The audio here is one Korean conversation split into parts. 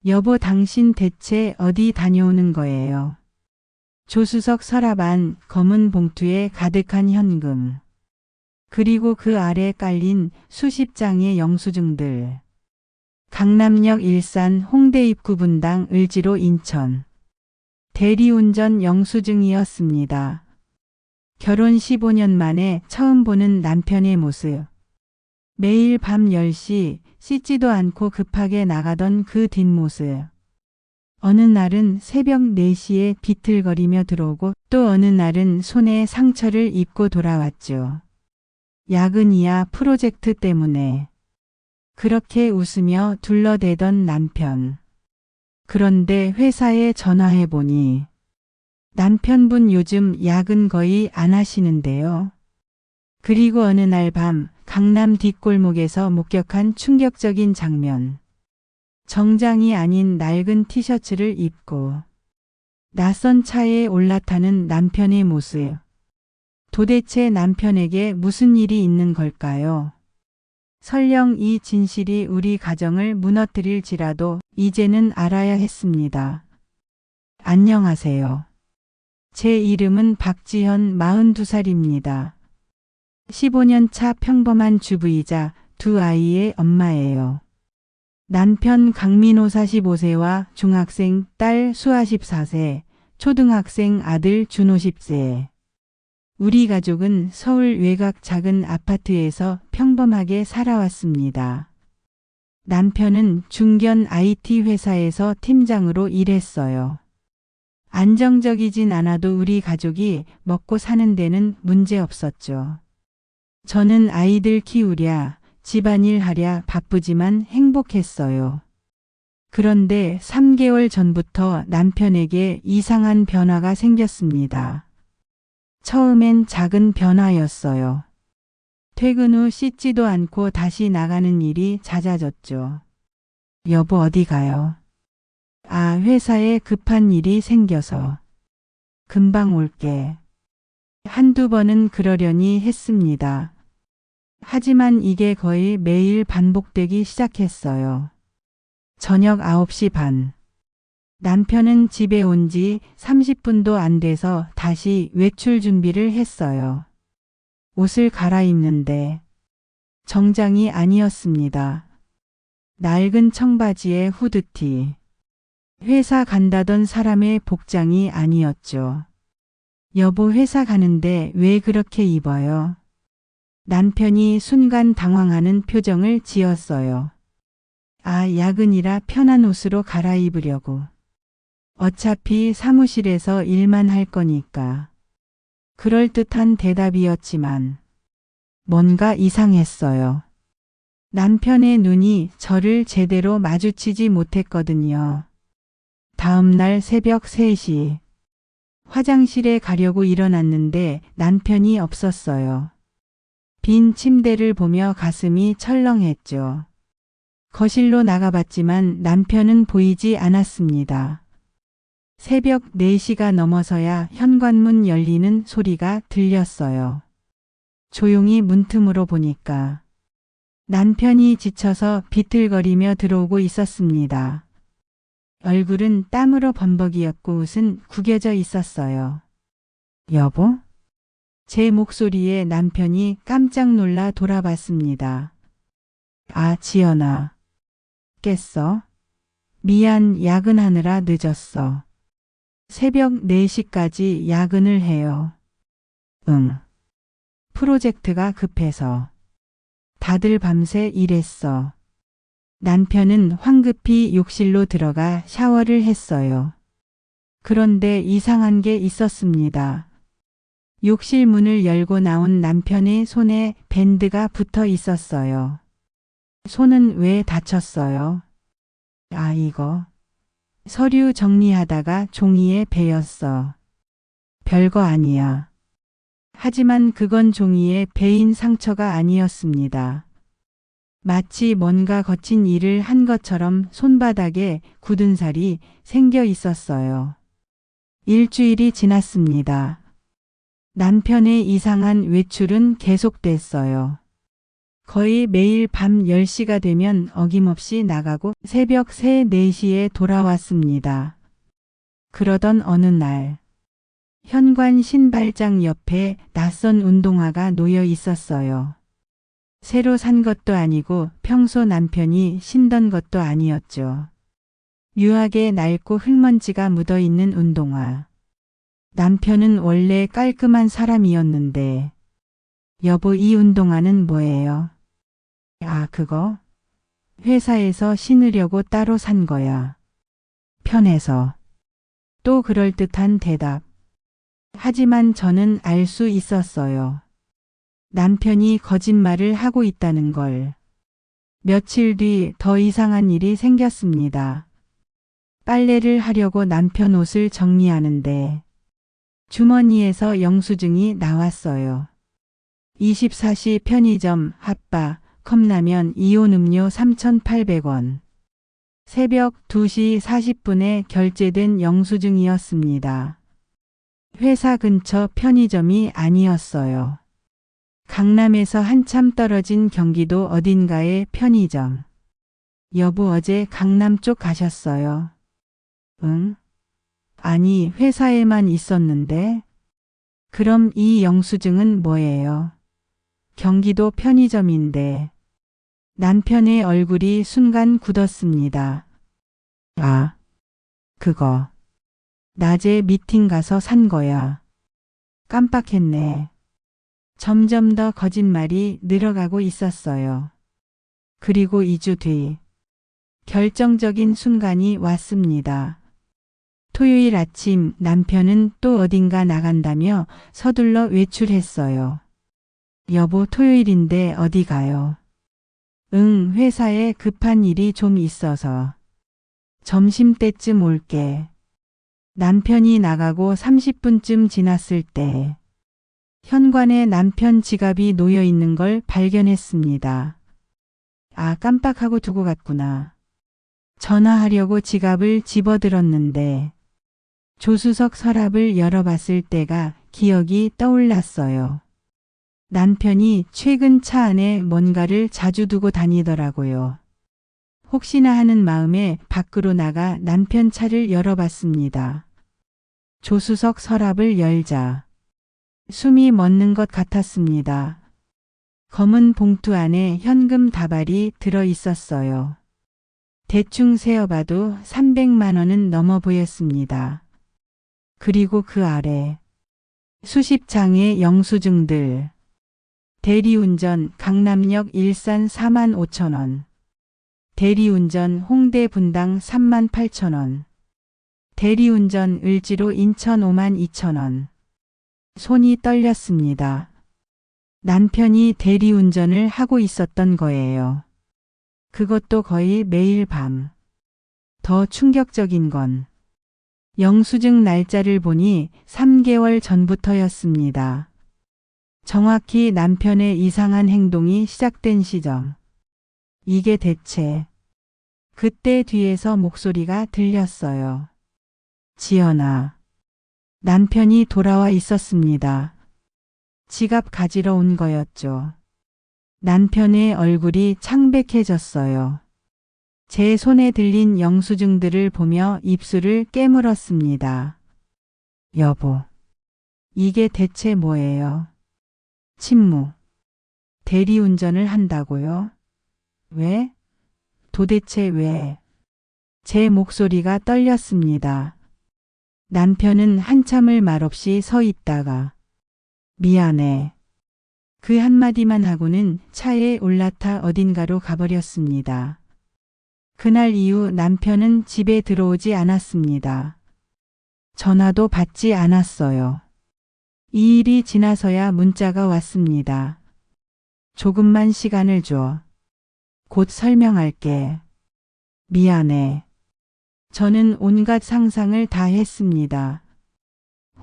여보, 당신 대체 어디 다녀오는 거예요? 조수석 서랍 안 검은 봉투에 가득한 현금. 그리고 그 아래 깔린 수십 장의 영수증들. 강남역 일산, 홍대 입구 분당, 을지로 인천. 대리운전 영수증이었습니다. 결혼 15년 만에 처음 보는 남편의 모습. 매일 밤 10시 씻지도 않고 급하게 나가던 그 뒷모습. 어느 날은 새벽 4시에 비틀거리며 들어오고 또 어느 날은 손에 상처를 입고 돌아왔죠. 야근이야 프로젝트 때문에. 그렇게 웃으며 둘러대던 남편. 그런데 회사에 전화해보니 남편분 요즘 야근 거의 안 하시는데요. 그리고 어느 날 밤 강남 뒷골목에서 목격한 충격적인 장면. 정장이 아닌 낡은 티셔츠를 입고 낯선 차에 올라타는 남편의 모습. 도대체 남편에게 무슨 일이 있는 걸까요? 설령 이 진실이 우리 가정을 무너뜨릴지라도 이제는 알아야 했습니다. 안녕하세요. 제 이름은 박지현, 42살입니다. 15년 차 평범한 주부이자 두 아이의 엄마예요. 남편 강민호 45세와 중학생 딸 수아 14세, 초등학생 아들 준호 10세. 우리 가족은 서울 외곽 작은 아파트에서 평범하게 살아왔습니다. 남편은 중견 IT 회사에서 팀장으로 일했어요. 안정적이진 않아도 우리 가족이 먹고 사는 데는 문제 없었죠. 저는 아이들 키우랴, 집안일 하랴 바쁘지만 행복했어요. 그런데 3개월 전부터 남편에게 이상한 변화가 생겼습니다. 처음엔 작은 변화였어요. 퇴근 후 씻지도 않고 다시 나가는 일이 잦아졌죠. 여보, 어디 가요? 아, 회사에 급한 일이 생겨서. 금방 올게. 한두 번은 그러려니 했습니다. 하지만 이게 거의 매일 반복되기 시작했어요. 저녁 9시 반. 남편은 집에 온 지 30분도 안 돼서 다시 외출 준비를 했어요. 옷을 갈아입는데 정장이 아니었습니다. 낡은 청바지에 후드티. 회사 간다던 사람의 복장이 아니었죠. 여보, 회사 가는데 왜 그렇게 입어요? 남편이 순간 당황하는 표정을 지었어요. 아, 야근이라 편한 옷으로 갈아입으려고. 어차피 사무실에서 일만 할 거니까. 그럴듯한 대답이었지만 뭔가 이상했어요. 남편의 눈이 저를 제대로 마주치지 못했거든요. 다음 날 새벽 3시. 화장실에 가려고 일어났는데 남편이 없었어요. 빈 침대를 보며 가슴이 철렁했죠. 거실로 나가봤지만 남편은 보이지 않았습니다. 새벽 4시가 넘어서야 현관문 열리는 소리가 들렸어요. 조용히 문틈으로 보니까 남편이 지쳐서 비틀거리며 들어오고 있었습니다. 얼굴은 땀으로 범벅이었고 옷은 구겨져 있었어요. 여보? 제 목소리에 남편이 깜짝 놀라 돌아봤습니다. 아, 지연아. 깼어? 미안, 야근하느라 늦었어. 새벽 4시까지 야근을 해요. 응. 프로젝트가 급해서. 다들 밤새 일했어. 남편은 황급히 욕실로 들어가 샤워를 했어요. 그런데 이상한 게 있었습니다. 욕실 문을 열고 나온 남편의 손에 밴드가 붙어 있었어요. 손은 왜 다쳤어요? 아, 이거. 서류 정리하다가 종이에 베였어. 별거 아니야. 하지만 그건 종이에 베인 상처가 아니었습니다. 마치 뭔가 거친 일을 한 것처럼 손바닥에 굳은 살이 생겨 있었어요. 일주일이 지났습니다. 남편의 이상한 외출은 계속됐어요. 거의 매일 밤 10시가 되면 어김없이 나가고 새벽 3, 4시에 돌아왔습니다. 그러던 어느 날 현관 신발장 옆에 낯선 운동화가 놓여 있었어요. 새로 산 것도 아니고 평소 남편이 신던 것도 아니었죠. 묘하게 낡고 흙먼지가 묻어 있는 운동화. 남편은 원래 깔끔한 사람이었는데, 여보, 이 운동화는 뭐예요? 아, 그거? 회사에서 신으려고 따로 산 거야. 편해서. 또 그럴듯한 대답. 하지만 저는 알 수 있었어요. 남편이 거짓말을 하고 있다는 걸. 며칠 뒤 더 이상한 일이 생겼습니다. 빨래를 하려고 남편 옷을 정리하는데 주머니에서 영수증이 나왔어요. 24시 편의점 핫바 컵라면 이온 음료 3,800원. 새벽 2시 40분에 결제된 영수증이었습니다. 회사 근처 편의점이 아니었어요. 강남에서 한참 떨어진 경기도 어딘가의 편의점. 여보, 어제 강남 쪽 가셨어요? 응? 아니, 회사에만 있었는데? 그럼 이 영수증은 뭐예요? 경기도 편의점인데. 남편의 얼굴이 순간 굳었습니다. 아, 그거. 낮에 미팅 가서 산 거야. 깜빡했네. 점점 더 거짓말이 늘어가고 있었어요. 그리고 2주 뒤 결정적인 순간이 왔습니다. 토요일 아침 남편은 또 어딘가 나간다며 서둘러 외출했어요. 여보, 토요일인데 어디 가요? 응, 회사에 급한 일이 좀 있어서. 점심때쯤 올게. 남편이 나가고 30분쯤 지났을 때 현관에 남편 지갑이 놓여 있는 걸 발견했습니다. 아, 깜빡하고 두고 갔구나. 전화하려고 지갑을 집어들었는데 조수석 서랍을 열어봤을 때가 기억이 떠올랐어요. 남편이 최근 차 안에 뭔가를 자주 두고 다니더라고요. 혹시나 하는 마음에 밖으로 나가 남편 차를 열어봤습니다. 조수석 서랍을 열자 숨이 멎는 것 같았습니다. 검은 봉투 안에 현금 다발이 들어 있었어요. 대충 세어봐도 300만 원은 넘어 보였습니다. 그리고 그 아래 수십 장의 영수증들. 대리운전 강남역 일산 4만 5천 원. 대리운전 홍대 분당 3만 8천 원. 대리운전 을지로 인천 5만 2천 원. 손이 떨렸습니다. 남편이 대리운전을 하고 있었던 거예요. 그것도 거의 매일 밤. 더 충격적인 건 영수증 날짜를 보니 3개월 전부터였습니다. 정확히 남편의 이상한 행동이 시작된 시점. 이게 대체. 그때 뒤에서 목소리가 들렸어요. 지연아. 남편이 돌아와 있었습니다. 지갑 가지러 온 거였죠. 남편의 얼굴이 창백해졌어요. 제 손에 들린 영수증들을 보며 입술을 깨물었습니다. 여보, 이게 대체 뭐예요? 침묵. 대리운전을 한다고요? 왜? 도대체 왜? 제 목소리가 떨렸습니다. 남편은 한참을 말없이 서 있다가 미안해. 그 한마디만 하고는 차에 올라타 어딘가로 가버렸습니다. 그날 이후 남편은 집에 들어오지 않았습니다. 전화도 받지 않았어요. 이 일이 지나서야 문자가 왔습니다. 조금만 시간을 줘. 곧 설명할게. 미안해. 저는 온갖 상상을 다 했습니다.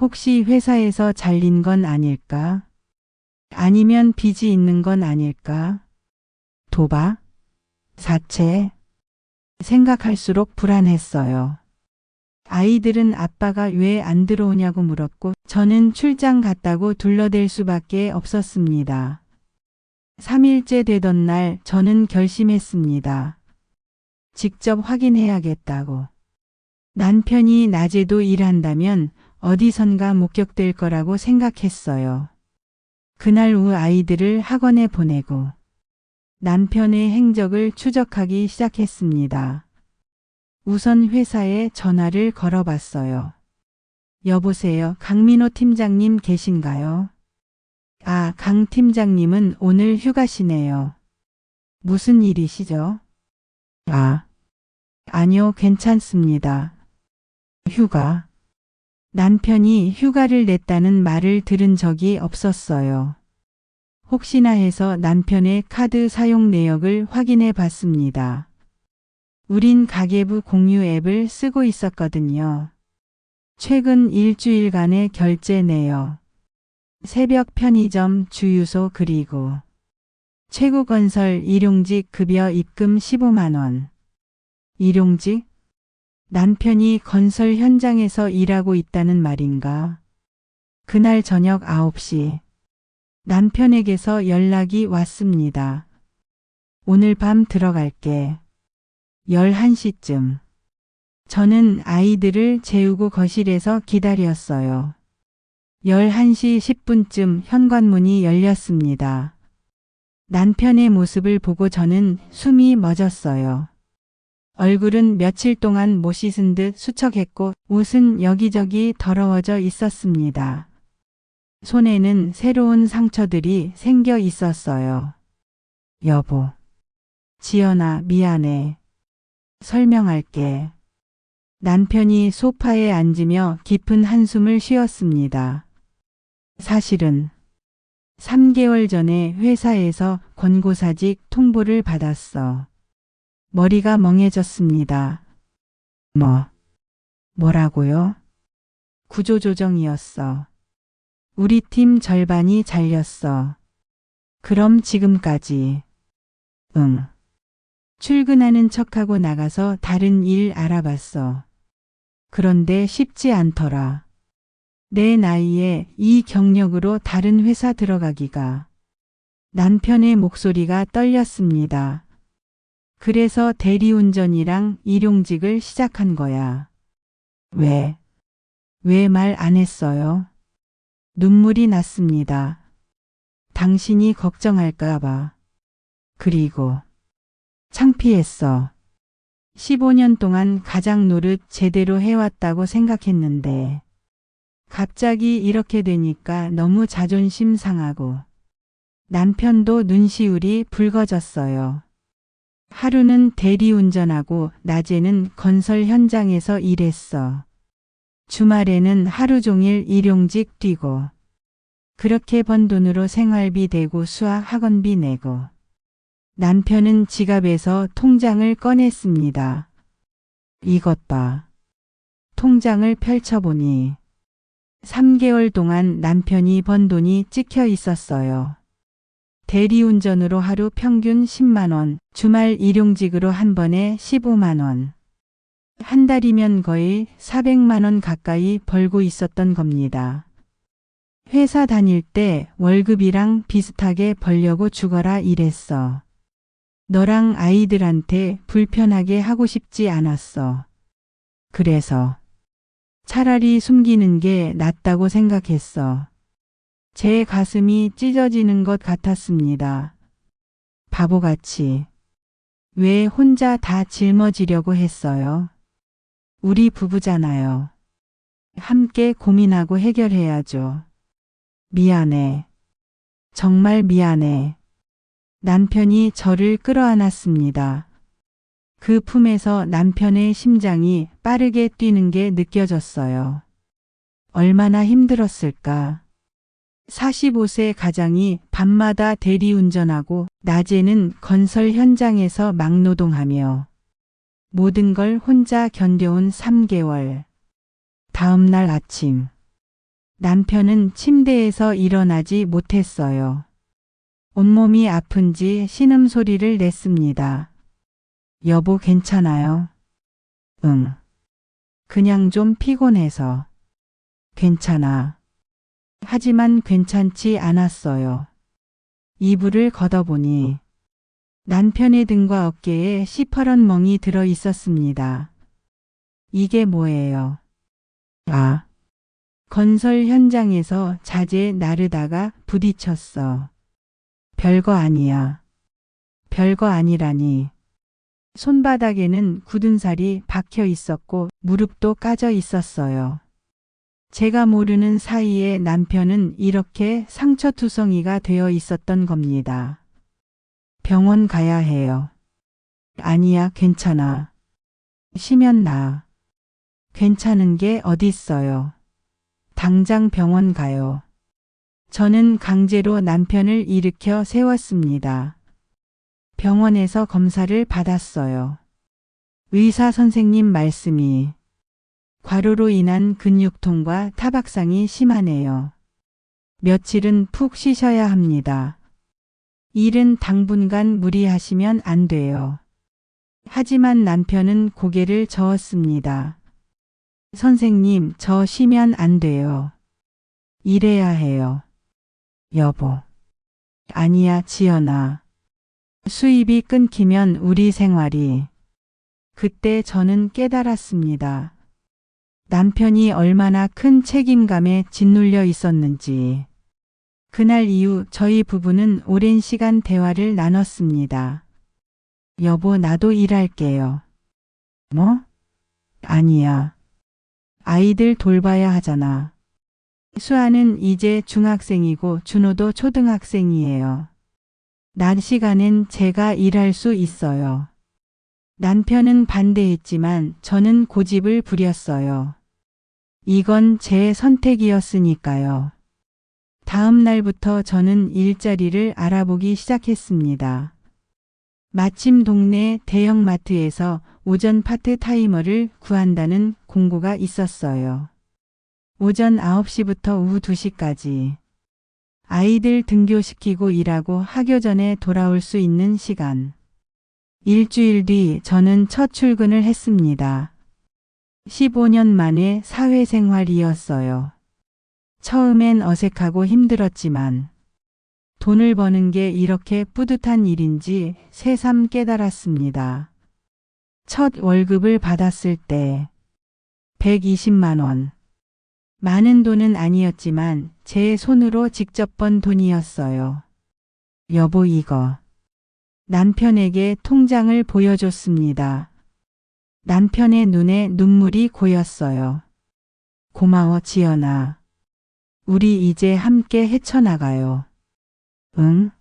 혹시 회사에서 잘린 건 아닐까? 아니면 빚이 있는 건 아닐까? 도박? 사채? 생각할수록 불안했어요. 아이들은 아빠가 왜 안 들어오냐고 물었고 저는 출장 갔다고 둘러댈 수밖에 없었습니다. 3일째 되던 날 저는 결심했습니다. 직접 확인해야겠다고. 남편이 낮에도 일한다면 어디선가 목격될 거라고 생각했어요. 그날 오후 아이들을 학원에 보내고 남편의 행적을 추적하기 시작했습니다. 우선 회사에 전화를 걸어봤어요. 여보세요, 강민호 팀장님 계신가요? 아, 강 팀장님은 오늘 휴가시네요. 무슨 일이시죠? 아, 아니요, 괜찮습니다. 휴가. 남편이 휴가를 냈다는 말을 들은 적이 없었어요. 혹시나 해서 남편의 카드 사용 내역을 확인해 봤습니다. 우린 가계부 공유 앱을 쓰고 있었거든요. 최근 일주일간의 결제 내역, 새벽 편의점 주유소 그리고 최고건설 일용직 급여 입금 15만 원. 일용직? 남편이 건설 현장에서 일하고 있다는 말인가? 그날 저녁 9시 남편에게서 연락이 왔습니다. 오늘 밤 들어갈게. 11시쯤. 저는 아이들을 재우고 거실에서 기다렸어요. 11시 10분쯤 현관문이 열렸습니다. 남편의 모습을 보고 저는 숨이 멎었어요. 얼굴은 며칠 동안 못 씻은 듯 수척했고 옷은 여기저기 더러워져 있었습니다. 손에는 새로운 상처들이 생겨 있었어요. 여보. 지연아, 미안해. 설명할게. 남편이 소파에 앉으며 깊은 한숨을 쉬었습니다. 사실은 3개월 전에 회사에서 권고사직 통보를 받았어. 머리가 멍해졌습니다. 뭐라고요? 구조조정이었어. 우리 팀 절반이 잘렸어. 그럼 지금까지. 응. 출근하는 척하고 나가서 다른 일 알아봤어. 그런데 쉽지 않더라. 내 나이에 이 경력으로 다른 회사 들어가기가. 남편의 목소리가 떨렸습니다. 그래서 대리운전이랑 일용직을 시작한 거야. 왜 말 안 했어요? 눈물이 났습니다. 당신이 걱정할까 봐. 그리고 창피했어. 15년 동안 가장 노릇 제대로 해왔다고 생각했는데 갑자기 이렇게 되니까 너무 자존심 상하고 남편도 눈시울이 붉어졌어요. 하루는 대리운전하고 낮에는 건설 현장에서 일했어. 주말에는 하루 종일 일용직 뛰고 그렇게 번 돈으로 생활비 대고 수학 학원비 내고 남편은 지갑에서 통장을 꺼냈습니다. 이것 봐. 통장을 펼쳐보니 3개월 동안 남편이 번 돈이 찍혀 있었어요. 대리운전으로 하루 평균 10만 원, 주말 일용직으로 한 번에 15만 원. 한 달이면 거의 400만 원 가까이 벌고 있었던 겁니다. 회사 다닐 때 월급이랑 비슷하게 벌려고 죽어라 일했어. 너랑 아이들한테 불편하게 하고 싶지 않았어. 그래서 차라리 숨기는 게 낫다고 생각했어. 제 가슴이 찢어지는 것 같았습니다. 바보같이. 왜 혼자 다 짊어지려고 했어요? 우리 부부잖아요. 함께 고민하고 해결해야죠. 미안해. 정말 미안해. 남편이 저를 끌어안았습니다. 그 품에서 남편의 심장이 빠르게 뛰는 게 느껴졌어요. 얼마나 힘들었을까. 45세 가장이 밤마다 대리운전하고 낮에는 건설 현장에서 막노동하며 모든 걸 혼자 견뎌온 3개월. 다음 날 아침 남편은 침대에서 일어나지 못했어요. 온몸이 아픈지 신음소리를 냈습니다. 여보 괜찮아요? 응. 그냥 좀 피곤해서. 괜찮아. 하지만 괜찮지 않았어요. 이불을 걷어보니 남편의 등과 어깨에 시퍼런 멍이 들어 있었습니다. 이게 뭐예요? 아, 건설 현장에서 자재 나르다가 부딪혔어. 별거 아니야. 별거 아니라니. 손바닥에는 굳은 살이 박혀 있었고 무릎도 까져 있었어요. 제가 모르는 사이에 남편은 이렇게 상처투성이가 되어 있었던 겁니다. 병원 가야 해요. 아니야, 괜찮아. 쉬면 나. 괜찮은 게 어딨어요. 당장 병원 가요. 저는 강제로 남편을 일으켜 세웠습니다. 병원에서 검사를 받았어요. 의사 선생님 말씀이 과로로 인한 근육통과 타박상이 심하네요. 며칠은 푹 쉬셔야 합니다. 일은 당분간 무리하시면 안 돼요. 하지만 남편은 고개를 저었습니다. 선생님, 저 쉬면 안 돼요. 일해야 해요. 여보. 아니야, 지연아. 수입이 끊기면 우리 생활이. 그때 저는 깨달았습니다. 남편이 얼마나 큰 책임감에 짓눌려 있었는지. 그날 이후 저희 부부는 오랜 시간 대화를 나눴습니다. 여보, 나도 일할게요. 뭐? 아니야. 아이들 돌봐야 하잖아. 수아는 이제 중학생이고 준호도 초등학생이에요. 낮 시간엔 제가 일할 수 있어요. 남편은 반대했지만 저는 고집을 부렸어요. 이건 제 선택이었으니까요. 다음 날부터 저는 일자리를 알아보기 시작했습니다. 마침 동네 대형마트에서 오전 파트타이머를 구한다는 공고가 있었어요. 오전 9시부터 오후 2시까지. 아이들 등교시키고 일하고 학교 전에 돌아올 수 있는 시간. 일주일 뒤 저는 첫 출근을 했습니다. 15년 만에 사회생활이었어요. 처음엔 어색하고 힘들었지만 돈을 버는 게 이렇게 뿌듯한 일인지 새삼 깨달았습니다. 첫 월급을 받았을 때 120만 원. 많은 돈은 아니었지만 제 손으로 직접 번 돈이었어요. 여보, 이거. 남편에게 통장을 보여줬습니다. 남편의 눈에 눈물이 고였어요. 고마워, 지연아. 우리 이제 함께 헤쳐나가요. 응?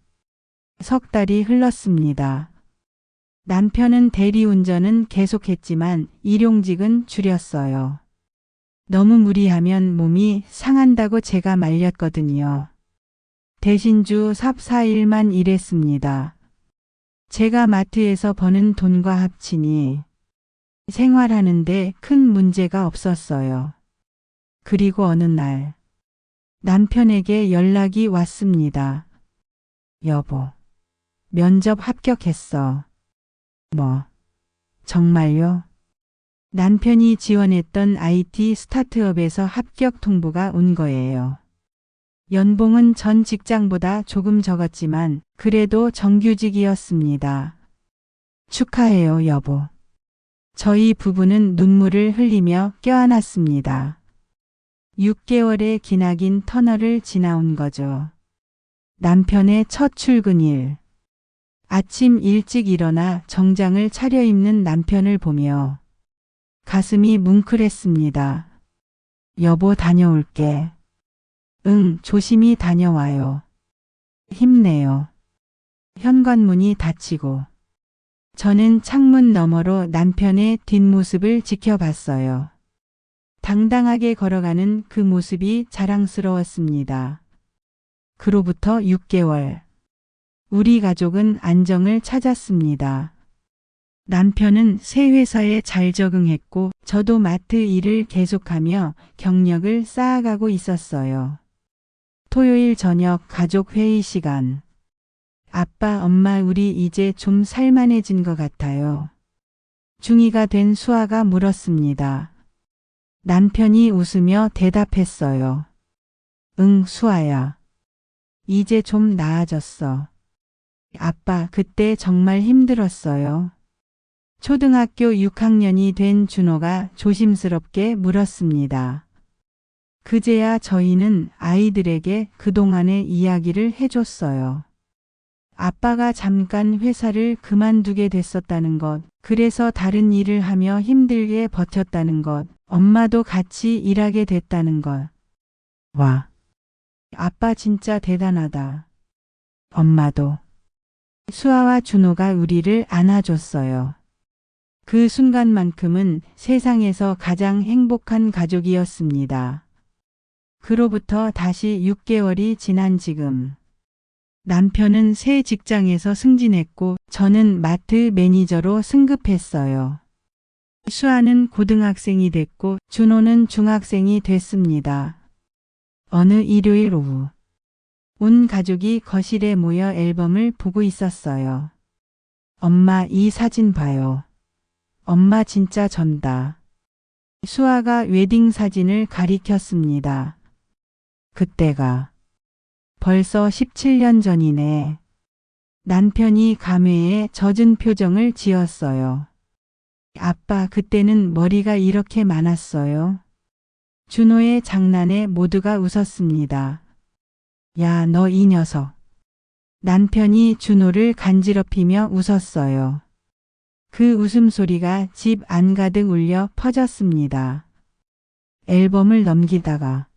석 달이 흘렀습니다. 남편은 대리운전은 계속했지만 일용직은 줄였어요. 너무 무리하면 몸이 상한다고 제가 말렸거든요. 대신 주 3, 4일만 일했습니다. 제가 마트에서 버는 돈과 합치니 생활하는데 큰 문제가 없었어요. 그리고 어느 날 남편에게 연락이 왔습니다. 여보, 면접 합격했어. 뭐, 정말요? 남편이 지원했던 IT 스타트업에서 합격 통보가 온 거예요. 연봉은 전 직장보다 조금 적었지만 그래도 정규직이었습니다. 축하해요, 여보. 저희 부부는 눈물을 흘리며 껴안았습니다. 6개월의 기나긴 터널을 지나온 거죠. 남편의 첫 출근일. 아침 일찍 일어나 정장을 차려입는 남편을 보며 가슴이 뭉클했습니다. 여보, 다녀올게. 응, 조심히 다녀와요. 힘내요. 현관문이 닫히고 저는 창문 너머로 남편의 뒷모습을 지켜봤어요. 당당하게 걸어가는 그 모습이 자랑스러웠습니다. 그로부터 6개월. 우리 가족은 안정을 찾았습니다. 남편은 새 회사에 잘 적응했고 저도 마트 일을 계속하며 경력을 쌓아가고 있었어요. 토요일 저녁 가족 회의 시간. 아빠, 엄마, 우리 이제 좀 살만해진 것 같아요. 중2가 된 수아가 물었습니다. 남편이 웃으며 대답했어요. 응, 수아야. 이제 좀 나아졌어. 아빠, 그때 정말 힘들었어요. 초등학교 6학년이 된 준호가 조심스럽게 물었습니다. 그제야 저희는 아이들에게 그동안의 이야기를 해줬어요. 아빠가 잠깐 회사를 그만두게 됐었다는 것, 그래서 다른 일을 하며 힘들게 버텼다는 것, 엄마도 같이 일하게 됐다는 것. 와, 아빠 진짜 대단하다. 엄마도. 수아와 준호가 우리를 안아줬어요. 그 순간만큼은 세상에서 가장 행복한 가족이었습니다. 그로부터 다시 6개월이 지난 지금. 남편은 새 직장에서 승진했고 저는 마트 매니저로 승급했어요. 수아는 고등학생이 됐고 준호는 중학생이 됐습니다. 어느 일요일 오후 온 가족이 거실에 모여 앨범을 보고 있었어요. 엄마, 이 사진 봐요. 엄마 진짜 전다. 수아가 웨딩 사진을 가리켰습니다. 그때가 벌써 17년 전이네. 남편이 감회에 젖은 표정을 지었어요. 아빠, 그때는 머리가 이렇게 많았어요. 준호의 장난에 모두가 웃었습니다. 야, 너 이 녀석. 남편이 준호를 간지럽히며 웃었어요. 그 웃음소리가 집 안가득 울려 퍼졌습니다. 앨범을 넘기다가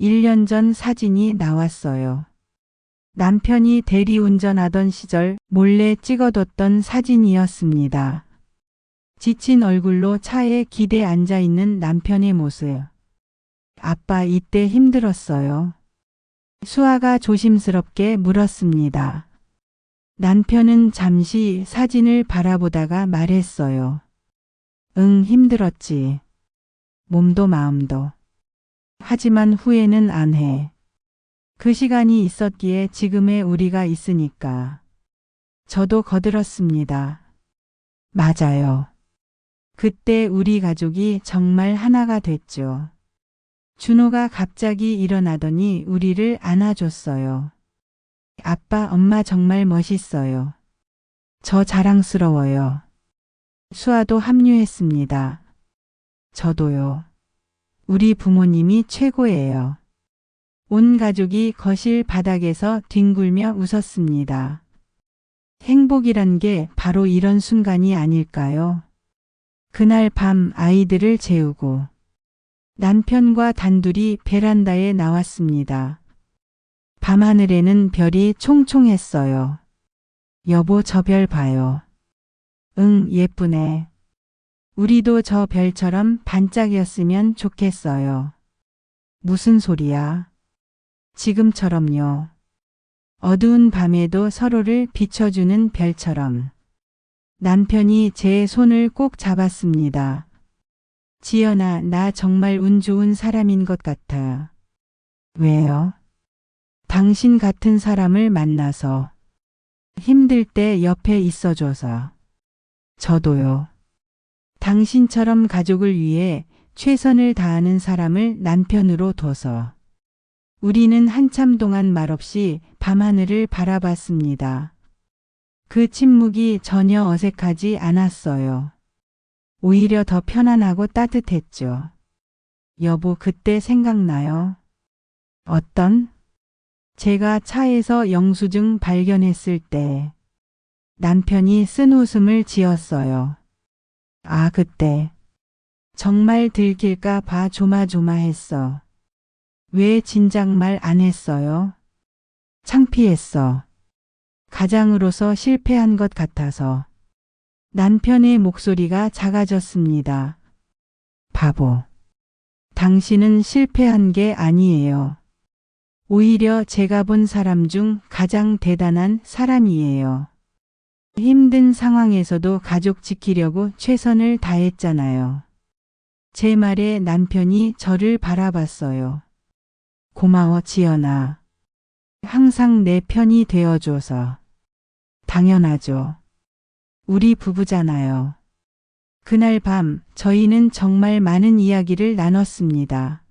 1년 전 사진이 나왔어요. 남편이 대리운전하던 시절 몰래 찍어뒀던 사진이었습니다. 지친 얼굴로 차에 기대 앉아 있는 남편의 모습. 아빠, 이때 힘들었어요. 수아가 조심스럽게 물었습니다. 남편은 잠시 사진을 바라보다가 말했어요. 응, 힘들었지. 몸도 마음도. 하지만 후회는 안 해. 그 시간이 있었기에 지금의 우리가 있으니까. 저도 거들었습니다. 맞아요. 그때 우리 가족이 정말 하나가 됐죠. 준호가 갑자기 일어나더니 우리를 안아줬어요. 아빠, 엄마 정말 멋있어요. 저 자랑스러워요. 수아도 합류했습니다. 저도요. 우리 부모님이 최고예요. 온 가족이 거실 바닥에서 뒹굴며 웃었습니다. 행복이란 게 바로 이런 순간이 아닐까요? 그날 밤 아이들을 재우고 남편과 단둘이 베란다에 나왔습니다. 밤하늘에는 별이 총총했어요. 여보, 저 별 봐요. 응, 예쁘네. 우리도 저 별처럼 반짝였으면 좋겠어요. 무슨 소리야? 지금처럼요. 어두운 밤에도 서로를 비춰주는 별처럼. 남편이 제 손을 꼭 잡았습니다. 지연아, 나 정말 운 좋은 사람인 것 같아. 왜요? 당신 같은 사람을 만나서. 힘들 때 옆에 있어줘서. 저도요. 당신처럼 가족을 위해 최선을 다하는 사람을 남편으로 둬서. 우리는 한참 동안 말없이 밤하늘을 바라봤습니다. 그 침묵이 전혀 어색하지 않았어요. 오히려 더 편안하고 따뜻했죠. 여보, 그때 생각나요? 어떤? 제가 차에서 영수증 발견했을 때 남편이 쓴 웃음을 지었어요. 아, 그때 정말 들킬까 봐 조마조마했어. 왜 진작 말 안 했어요? 창피했어. 가장으로서 실패한 것 같아서. 남편의 목소리가 작아졌습니다. 바보. 당신은 실패한 게 아니에요. 오히려 제가 본 사람 중 가장 대단한 사람이에요. 힘든 상황에서도 가족 지키려고 최선을 다했잖아요. 제 말에 남편이 저를 바라봤어요. 고마워, 지연아. 항상 내 편이 되어줘서. 당연하죠. 우리 부부잖아요. 그날 밤 저희는 정말 많은 이야기를 나눴습니다.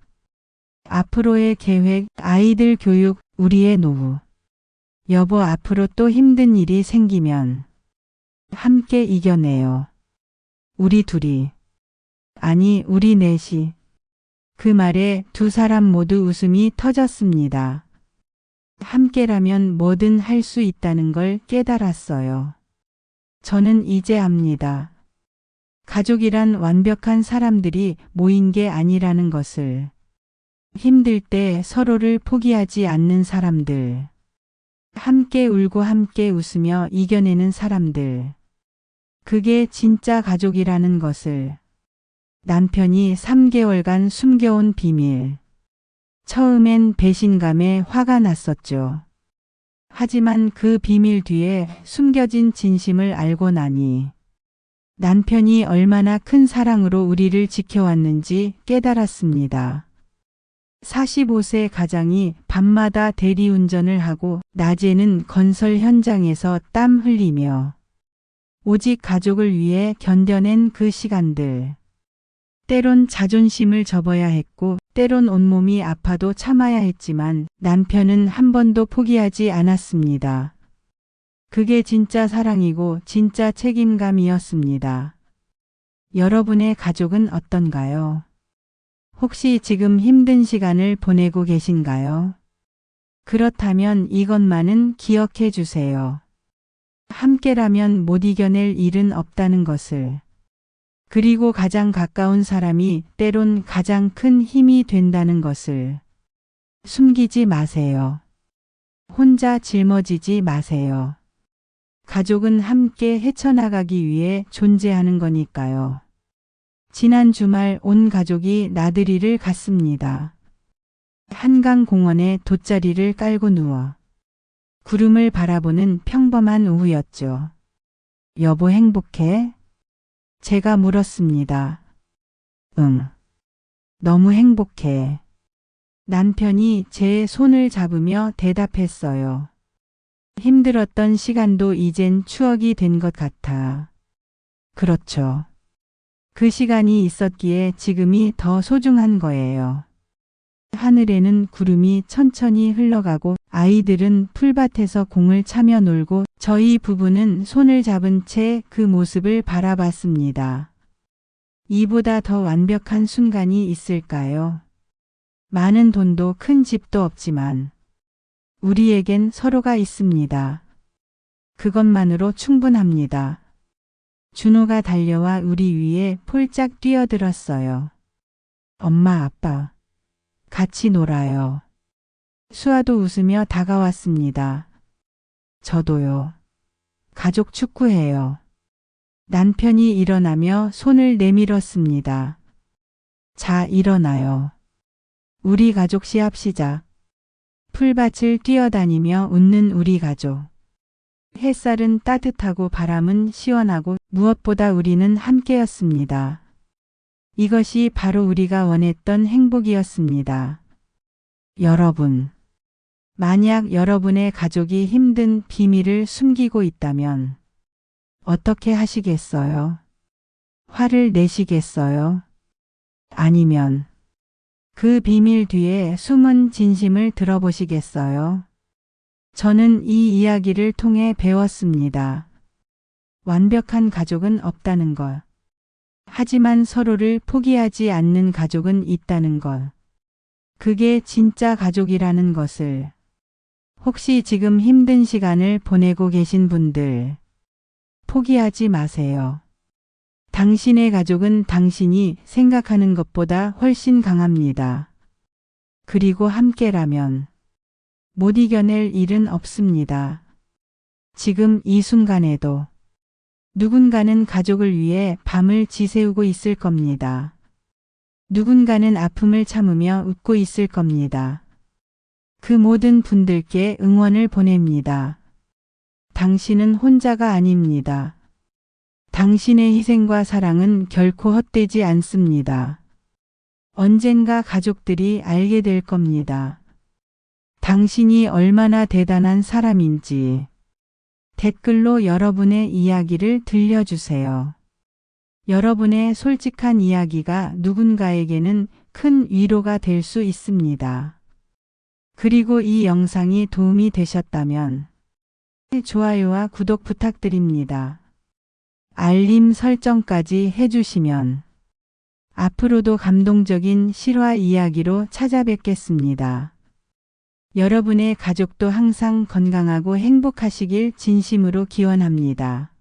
앞으로의 계획, 아이들 교육, 우리의 노후. 여보, 앞으로 또 힘든 일이 생기면 함께 이겨내요. 우리 둘이. 아니, 우리 넷이. 그 말에 두 사람 모두 웃음이 터졌습니다. 함께라면 뭐든 할 수 있다는 걸 깨달았어요. 저는 이제 압니다. 가족이란 완벽한 사람들이 모인 게 아니라는 것을. 힘들 때 서로를 포기하지 않는 사람들. 함께 울고 함께 웃으며 이겨내는 사람들. 그게 진짜 가족이라는 것을. 남편이 3개월간 숨겨온 비밀. 처음엔 배신감에 화가 났었죠. 하지만 그 비밀 뒤에 숨겨진 진심을 알고 나니 남편이 얼마나 큰 사랑으로 우리를 지켜왔는지 깨달았습니다. 45세 가장이 밤마다 대리운전을 하고 낮에는 건설 현장에서 땀 흘리며 오직 가족을 위해 견뎌낸 그 시간들. 때론 자존심을 접어야 했고 때론 온몸이 아파도 참아야 했지만 남편은 한 번도 포기하지 않았습니다. 그게 진짜 사랑이고 진짜 책임감이었습니다. 여러분의 가족은 어떤가요? 혹시 지금 힘든 시간을 보내고 계신가요? 그렇다면 이것만은 기억해 주세요. 함께라면 못 이겨낼 일은 없다는 것을. 그리고 가장 가까운 사람이 때론 가장 큰 힘이 된다는 것을. 숨기지 마세요. 혼자 짊어지지 마세요. 가족은 함께 헤쳐나가기 위해 존재하는 거니까요. 지난 주말 온 가족이 나들이를 갔습니다. 한강 공원에 돗자리를 깔고 누워 구름을 바라보는 평범한 오후였죠. 여보, 행복해? 제가 물었습니다. 응. 너무 행복해. 남편이 제 손을 잡으며 대답했어요. 힘들었던 시간도 이젠 추억이 된 것 같아. 그렇죠. 그 시간이 있었기에 지금이 더 소중한 거예요. 하늘에는 구름이 천천히 흘러가고 아이들은 풀밭에서 공을 차며 놀고 저희 부부는 손을 잡은 채 그 모습을 바라봤습니다. 이보다 더 완벽한 순간이 있을까요? 많은 돈도 큰 집도 없지만 우리에겐 서로가 있습니다. 그것만으로 충분합니다. 준호가 달려와 우리 위에 폴짝 뛰어들었어요. 엄마, 아빠, 같이 놀아요. 수아도 웃으며 다가왔습니다. 저도요. 가족 축구해요. 남편이 일어나며 손을 내밀었습니다. 자, 일어나요. 우리 가족 시합 시작. 풀밭을 뛰어다니며 웃는 우리 가족. 햇살은 따뜻하고 바람은 시원하고 무엇보다 우리는 함께였습니다. 이것이 바로 우리가 원했던 행복이었습니다. 여러분, 만약 여러분의 가족이 힘든 비밀을 숨기고 있다면 어떻게 하시겠어요? 화를 내시겠어요? 아니면 그 비밀 뒤에 숨은 진심을 들어보시겠어요? 저는 이 이야기를 통해 배웠습니다. 완벽한 가족은 없다는 것. 하지만 서로를 포기하지 않는 가족은 있다는 것. 그게 진짜 가족이라는 것을. 혹시 지금 힘든 시간을 보내고 계신 분들, 포기하지 마세요. 당신의 가족은 당신이 생각하는 것보다 훨씬 강합니다. 그리고 함께라면 못 이겨낼 일은 없습니다. 지금 이 순간에도 누군가는 가족을 위해 밤을 지새우고 있을 겁니다. 누군가는 아픔을 참으며 웃고 있을 겁니다. 그 모든 분들께 응원을 보냅니다. 당신은 혼자가 아닙니다. 당신의 희생과 사랑은 결코 헛되지 않습니다. 언젠가 가족들이 알게 될 겁니다. 당신이 얼마나 대단한 사람인지. 댓글로 여러분의 이야기를 들려주세요. 여러분의 솔직한 이야기가 누군가에게는 큰 위로가 될 수 있습니다. 그리고 이 영상이 도움이 되셨다면 좋아요와 구독 부탁드립니다. 알림 설정까지 해주시면 앞으로도 감동적인 실화 이야기로 찾아뵙겠습니다. 여러분의 가족도 항상 건강하고 행복하시길 진심으로 기원합니다.